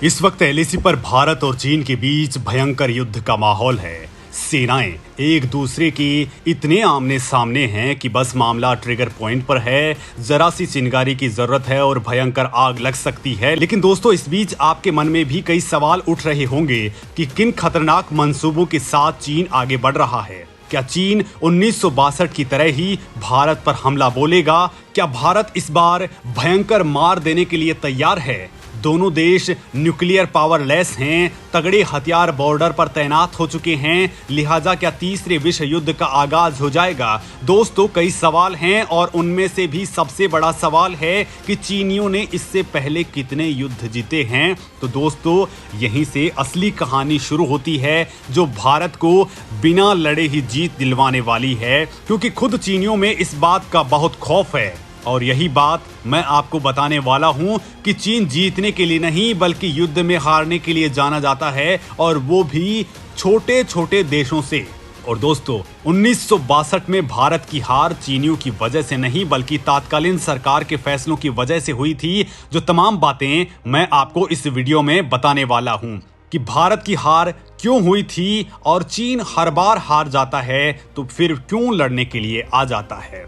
इस वक्त एलएसी पर भारत और चीन के बीच भयंकर युद्ध का माहौल है। सेनाएं एक दूसरे की इतने आमने सामने हैं कि बस मामला ट्रिगर पॉइंट पर है। जरा सी चिंगारी की जरूरत है और भयंकर आग लग सकती है। लेकिन दोस्तों, इस बीच आपके मन में भी कई सवाल उठ रहे होंगे कि किन खतरनाक मंसूबों के साथ चीन आगे बढ़ रहा है। क्या चीन 1962 की तरह ही भारत पर हमला बोलेगा? क्या भारत इस बार भयंकर मार देने के लिए तैयार है? दोनों देश न्यूक्लियर पावरलेस हैं, तगड़े हथियार बॉर्डर पर तैनात हो चुके हैं, लिहाजा क्या तीसरे विश्व युद्ध का आगाज हो जाएगा? दोस्तों, कई सवाल हैं और उनमें से भी सबसे बड़ा सवाल है कि चीनियों ने इससे पहले कितने युद्ध जीते हैं। तो दोस्तों, यहीं से असली कहानी शुरू होती है जो भारत को बिना लड़े ही जीत दिलवाने वाली है, क्योंकि खुद चीनियों में इस बात का बहुत खौफ है। और यही बात मैं आपको बताने वाला हूं कि चीन जीतने के लिए नहीं बल्कि युद्ध में हारने के लिए जाना जाता है, और वो भी छोटे छोटे देशों से। और दोस्तों, 1962 में भारत की हार चीनियों की वजह से नहीं बल्कि तात्कालीन सरकार के फैसलों की वजह से हुई थी। जो तमाम बातें मैं आपको इस वीडियो में बताने वाला हूं कि भारत की हार क्यों हुई थी, और चीन हर बार हार जाता है तो फिर क्यों लड़ने के लिए आ जाता है।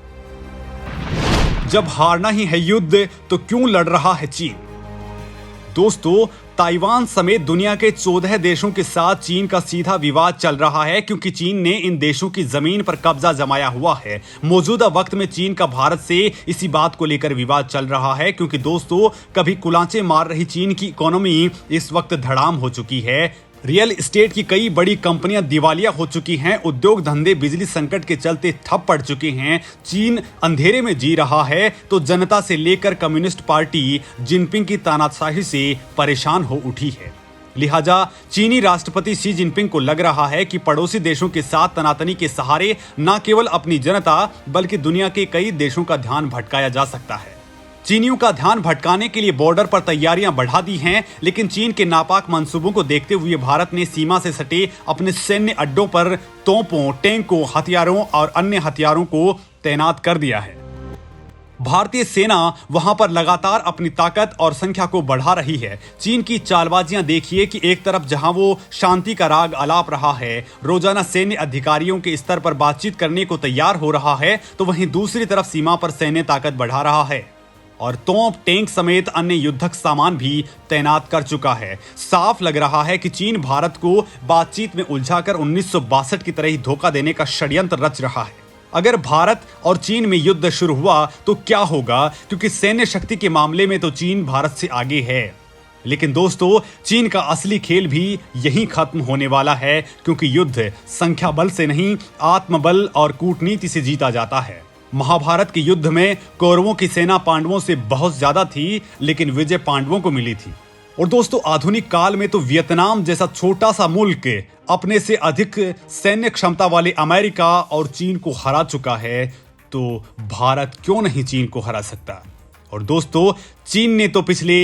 जब हारना ही है युद्ध तो क्यों लड़ रहा है चीन? दोस्तों, ताइवान समेत दुनिया के 14 देशों के साथ चीन का सीधा विवाद चल रहा है, क्योंकि चीन ने इन देशों की जमीन पर कब्जा जमाया हुआ है। मौजूदा वक्त में चीन का भारत से इसी बात को लेकर विवाद चल रहा है, क्योंकि दोस्तों, कभी कुलांचे मार रही चीन की इकोनॉमी इस वक्त धड़ाम हो चुकी है। रियल एस्टेट की कई बड़ी कंपनियां दिवालिया हो चुकी हैं, उद्योग धंधे बिजली संकट के चलते ठप पड़ चुके हैं। चीन अंधेरे में जी रहा है तो जनता से लेकर कम्युनिस्ट पार्टी जिनपिंग की तानाशाही से परेशान हो उठी है। लिहाजा चीनी राष्ट्रपति शी जिनपिंग को लग रहा है कि पड़ोसी देशों के साथ तनातनी के सहारे न केवल अपनी जनता बल्कि दुनिया के कई देशों का ध्यान भटकाया जा सकता है। चीनियों का ध्यान भटकाने के लिए बॉर्डर पर तैयारियां बढ़ा दी हैं, लेकिन चीन के नापाक मंसूबों को देखते हुए भारत ने सीमा से सटे अपने सैन्य अड्डों पर तोपों, टैंकों, हथियारों और अन्य हथियारों को तैनात कर दिया है। भारतीय सेना वहां पर लगातार अपनी ताकत और संख्या को बढ़ा रही है। चीन की चालबाजियां देखिए कि एक तरफ जहां वो शांति का राग आलाप रहा है, रोजाना सैन्य अधिकारियों के स्तर पर बातचीत करने को तैयार हो रहा है, तो वहीं दूसरी तरफ सीमा पर सैन्य ताकत बढ़ा रहा है और तोप, टैंक समेत अन्य युद्धक सामान भी तैनात कर चुका है। साफ लग रहा है कि चीन भारत को बातचीत में उलझाकर 1962 की तरह ही धोखा देने का षड्यंत्र रच रहा है। अगर भारत और चीन में युद्ध शुरू हुआ तो क्या होगा, क्योंकि सैन्य शक्ति के मामले में तो चीन भारत से आगे है। लेकिन दोस्तों, चीन का असली खेल भी यहीं खत्म होने वाला है, क्योंकि युद्ध संख्या बल से नहीं आत्मबल और कूटनीति से जीता जाता है। महाभारत के युद्ध में कौरवों की सेना पांडवों से बहुत ज्यादा थी, लेकिन विजय पांडवों को मिली थी। और दोस्तों, आधुनिक काल में तो वियतनाम जैसा छोटा सा मुल्क अपने से अधिक सैन्य क्षमता वाले अमेरिका और चीन को हरा चुका है, तो भारत क्यों नहीं चीन को हरा सकता? और दोस्तों, चीन ने तो पिछले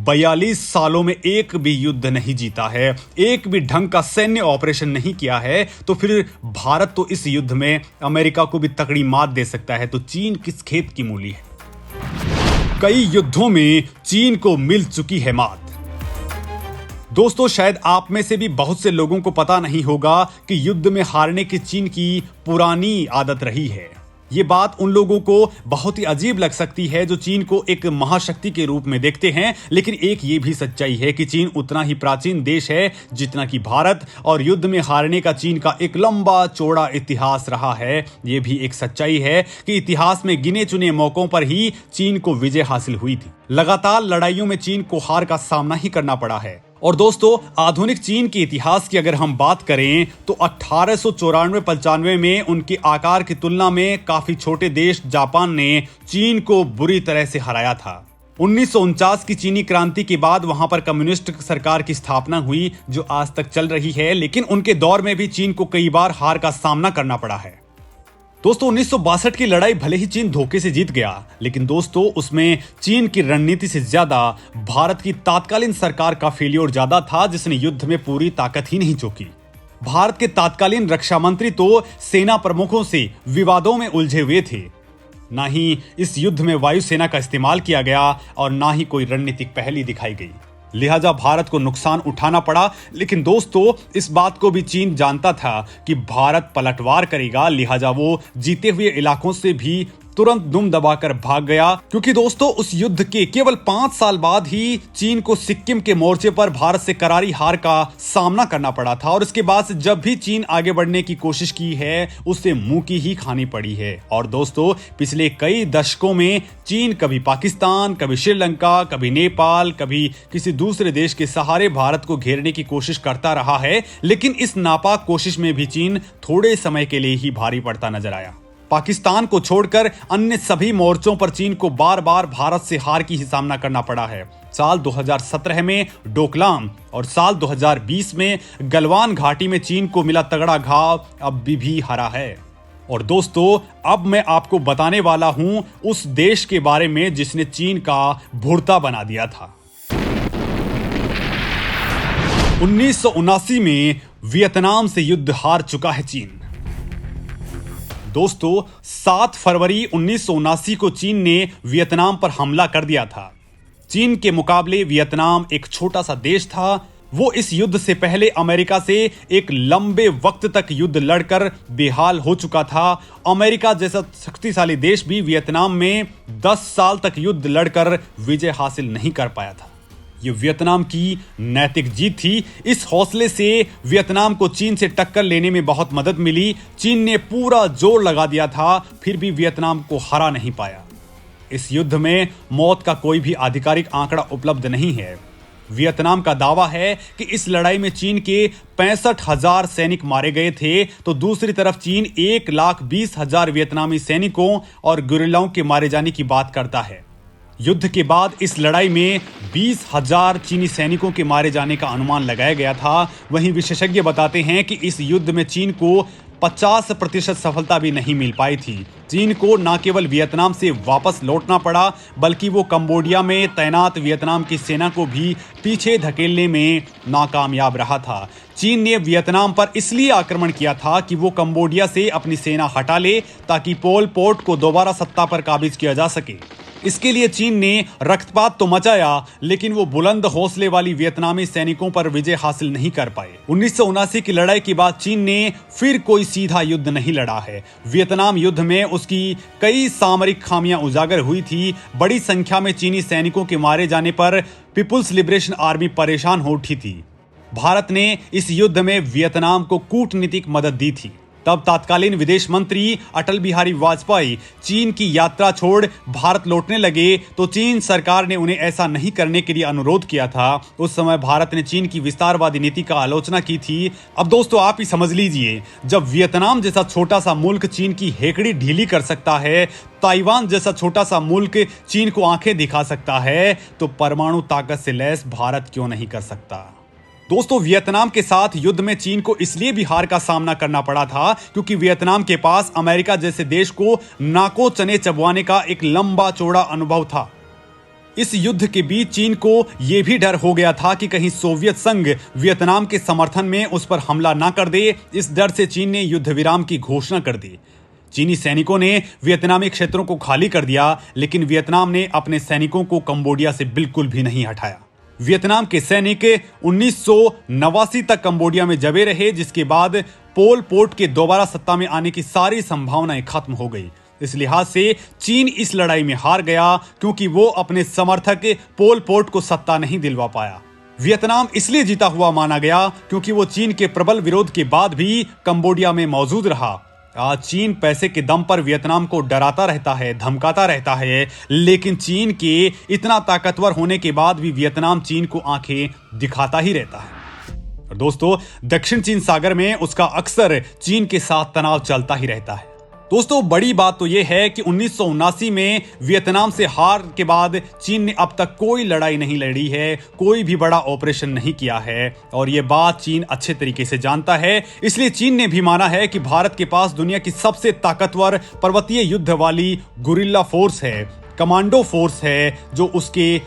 42 सालों में एक भी युद्ध नहीं जीता है, एक भी ढंग का सैन्य ऑपरेशन नहीं किया है, तो फिर भारत तो इस युद्ध में अमेरिका को भी तगड़ी मात दे सकता है, तो चीन किस खेत की मूली है? कई युद्धों में चीन को मिल चुकी है मात। दोस्तों, शायद आप में से भी बहुत से लोगों को पता नहीं होगा कि युद्ध में हारने की चीन की पुरानी आदत रही है। ये बात उन लोगों को बहुत ही अजीब लग सकती है जो चीन को एक महाशक्ति के रूप में देखते हैं, लेकिन एक ये भी सच्चाई है कि चीन उतना ही प्राचीन देश है जितना कि भारत, और युद्ध में हारने का चीन का एक लंबा चौड़ा इतिहास रहा है। ये भी एक सच्चाई है कि इतिहास में गिने चुने मौकों पर ही चीन को विजय हासिल हुई थी। लगातार लड़ाइयों में चीन को हार का सामना ही करना पड़ा है। और दोस्तों, आधुनिक चीन के इतिहास की अगर हम बात करें तो 1894-95 में उनके आकार की तुलना में काफी छोटे देश जापान ने चीन को बुरी तरह से हराया था। 1949 की चीनी क्रांति के बाद वहां पर कम्युनिस्ट सरकार की स्थापना हुई जो आज तक चल रही है, लेकिन उनके दौर में भी चीन को कई बार हार का सामना करना पड़ा है। दोस्तों, 1962 की लड़ाई भले ही चीन धोखे से जीत गया, लेकिन दोस्तों, उसमें चीन की रणनीति से ज्यादा भारत की तात्कालीन सरकार का फेलियर ज्यादा था, जिसने युद्ध में पूरी ताकत ही नहीं झोंकी। भारत के तात्कालीन रक्षा मंत्री तो सेना प्रमुखों से विवादों में उलझे हुए थे। ना ही इस युद्ध में वायुसेना का इस्तेमाल किया गया और ना ही कोई रणनीतिक पहल दिखाई गई। लिहाजा भारत को नुकसान उठाना पड़ा। लेकिन दोस्तों, इस बात को भी चीन जानता था कि भारत पलटवार करेगा, लिहाजा वो जीते हुए इलाकों से भी तुरंत दुम दबाकर भाग गया। क्योंकि दोस्तों, उस युद्ध के केवल 5 साल बाद ही चीन को सिक्किम के मोर्चे पर भारत से करारी हार का सामना करना पड़ा था। और इसके बाद से जब भी चीन आगे बढ़ने की कोशिश की है, उसे मुंह की ही खानी पड़ी है। और दोस्तों, पिछले कई दशकों में चीन कभी पाकिस्तान, कभी श्रीलंका, कभी नेपाल, कभी किसी दूसरे देश के सहारे भारत को घेरने की कोशिश करता रहा है। लेकिन इस नापाक कोशिश में भी चीन थोड़े समय के लिए ही भारी पड़ता नजर आया। पाकिस्तान को छोड़कर अन्य सभी मोर्चों पर चीन को बार बार भारत से हार की ही सामना करना पड़ा है। साल 2017 में डोकलाम और साल 2020 में गलवान घाटी में चीन को मिला तगड़ा घाव अब भी हरा है। और दोस्तों, अब मैं आपको बताने वाला हूं उस देश के बारे में जिसने चीन का भुर्ता बना दिया था। 1979 में वियतनाम से युद्ध हार चुका है चीन। दोस्तों, 7 फरवरी 1979 को चीन ने वियतनाम पर हमला कर दिया था। चीन के मुकाबले वियतनाम एक छोटा सा देश था। वो इस युद्ध से पहले अमेरिका से एक लंबे वक्त तक युद्ध लड़कर बेहाल हो चुका था। अमेरिका जैसा शक्तिशाली देश भी वियतनाम में 10 साल तक युद्ध लड़कर विजय हासिल नहीं कर पाया था। ये वियतनाम की नैतिक जीत थी। इस हौसले से वियतनाम को चीन से टक्कर लेने में बहुत मदद मिली। चीन ने पूरा जोर लगा दिया था, फिर भी वियतनाम को हरा नहीं पाया। इस युद्ध में मौत का कोई भी आधिकारिक आंकड़ा उपलब्ध नहीं है। वियतनाम का दावा है कि इस लड़ाई में चीन के 65,000 सैनिक मारे गए थे, तो दूसरी तरफ चीन 1,20,000 वियतनामी सैनिकों और गुरिल्लाओं के मारे जाने की बात करता है। युद्ध के बाद इस लड़ाई में 20,000 चीनी सैनिकों के मारे जाने का अनुमान लगाया गया था। वहीं विशेषज्ञ बताते हैं कि इस युद्ध में चीन को 50% सफलता भी नहीं मिल पाई थी। चीन को न केवल वियतनाम से वापस लौटना पड़ा, बल्कि वो कंबोडिया में तैनात वियतनाम की सेना को भी पीछे धकेलने में नाकामयाब रहा था। चीन ने वियतनाम पर इसलिए आक्रमण किया था कि वो कंबोडिया से अपनी सेना हटा ले, ताकि पोल पोट को दोबारा सत्ता पर काबिज किया जा सके। इसके लिए चीन ने रक्तपात तो मचाया, लेकिन वो बुलंद हौसले वाली वियतनामी सैनिकों पर विजय हासिल नहीं कर पाए। 1979 की लड़ाई के बाद चीन ने फिर कोई सीधा युद्ध नहीं लड़ा है। वियतनाम युद्ध में उसकी कई सामरिक खामियां उजागर हुई थी। बड़ी संख्या में चीनी सैनिकों के मारे जाने पर पीपुल्स लिबरेशन आर्मी परेशान हो उठी थी। भारत ने इस युद्ध में वियतनाम को कूटनीतिक मदद दी थी। तब तत्कालीन विदेश मंत्री अटल बिहारी वाजपेयी चीन की यात्रा छोड़ भारत लौटने लगे, तो चीन सरकार ने उन्हें ऐसा नहीं करने के लिए अनुरोध किया था। उस समय भारत ने चीन की विस्तारवादी नीति का आलोचना की थी। अब दोस्तों, आप ही समझ लीजिए, जब वियतनाम जैसा छोटा सा मुल्क चीन की हेकड़ी ढीली कर सकता है, ताइवान जैसा छोटा सा मुल्क चीन को आंखें दिखा सकता है, तो परमाणु ताकत से लैस भारत क्यों नहीं कर सकता। दोस्तों, वियतनाम के साथ युद्ध में चीन को इसलिए भी हार का सामना करना पड़ा था क्योंकि वियतनाम के पास अमेरिका जैसे देश को नाको चने चबवाने का एक लंबा चौड़ा अनुभव था। इस युद्ध के बीच चीन को यह भी डर हो गया था कि कहीं सोवियत संघ वियतनाम के समर्थन में उस पर हमला ना कर दे। इस डर से चीन ने युद्ध विराम की घोषणा कर दी। चीनी सैनिकों ने वियतनामी क्षेत्रों को खाली कर दिया, लेकिन वियतनाम ने अपने सैनिकों को कंबोडिया से बिल्कुल भी नहीं हटाया। वियतनाम के सैनिक 1989 तक कंबोडिया में जबे रहे, जिसके बाद पोल पोट के दोबारा सत्ता में आने की सारी संभावनाएं खत्म हो गई। इस लिहाज से चीन इस लड़ाई में हार गया क्योंकि वो अपने समर्थक पोल पोट को सत्ता नहीं दिलवा पाया। वियतनाम इसलिए जीता हुआ माना गया क्योंकि वो चीन के प्रबल विरोध के बाद भी कंबोडिया में मौजूद रहा। आज चीन पैसे के दम पर वियतनाम को डराता रहता है, धमकाता रहता है, लेकिन चीन के इतना ताकतवर होने के बाद भी वियतनाम चीन को आंखें दिखाता ही रहता है। और दोस्तों, दक्षिण चीन सागर में उसका अक्सर चीन के साथ तनाव चलता ही रहता है। दोस्तों, बड़ी बात तो यह है कि 1979 में वियतनाम से हार के बाद चीन ने अब तक कोई लड़ाई नहीं लड़ी है, कोई भी बड़ा ऑपरेशन नहीं किया है, और यह बात चीन अच्छे तरीके से जानता है। इसलिए चीन ने भी माना है कि भारत के पास दुनिया की सबसे ताकतवर पर्वतीय युद्ध वाली गुरिल्ला फोर्स है, कमांडो फोर्स है, जो उसके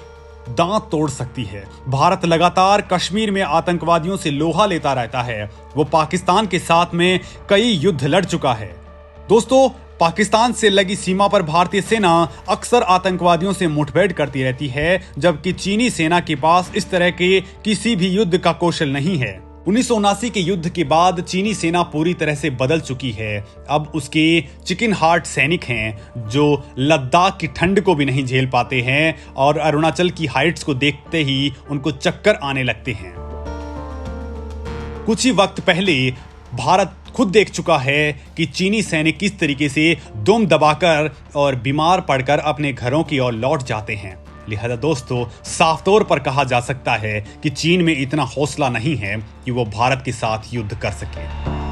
दांत तोड़ सकती है। भारत लगातार कश्मीर में आतंकवादियों से लोहा लेता रहता है। वो पाकिस्तान के साथ में कई युद्ध लड़ चुका है। दोस्तों, पाकिस्तान से लगी सीमा पर भारतीय सेना अक्सर आतंकवादियों से मुठभेड़ करती रहती है, जबकि चीनी सेना के पास इस तरह के किसी भी युद्ध का कौशल नहीं है। 1979 के युद्ध के बाद चीनी सेना पूरी तरह से बदल चुकी है। अब उसके चिकन हार्ट सैनिक हैं जो लद्दाख की ठंड को भी नहीं झेल पाते हैं और अरुणाचल की हाइट्स को देखते ही उनको चक्कर आने लगते हैं। कुछ ही वक्त पहले भारत खुद देख चुका है कि चीनी सैनिक किस तरीके से दम दबाकर और बीमार पड़कर अपने घरों की ओर लौट जाते हैं। लिहाजा दोस्तों, साफ तौर पर कहा जा सकता है कि चीन में इतना हौसला नहीं है कि वो भारत के साथ युद्ध कर सके।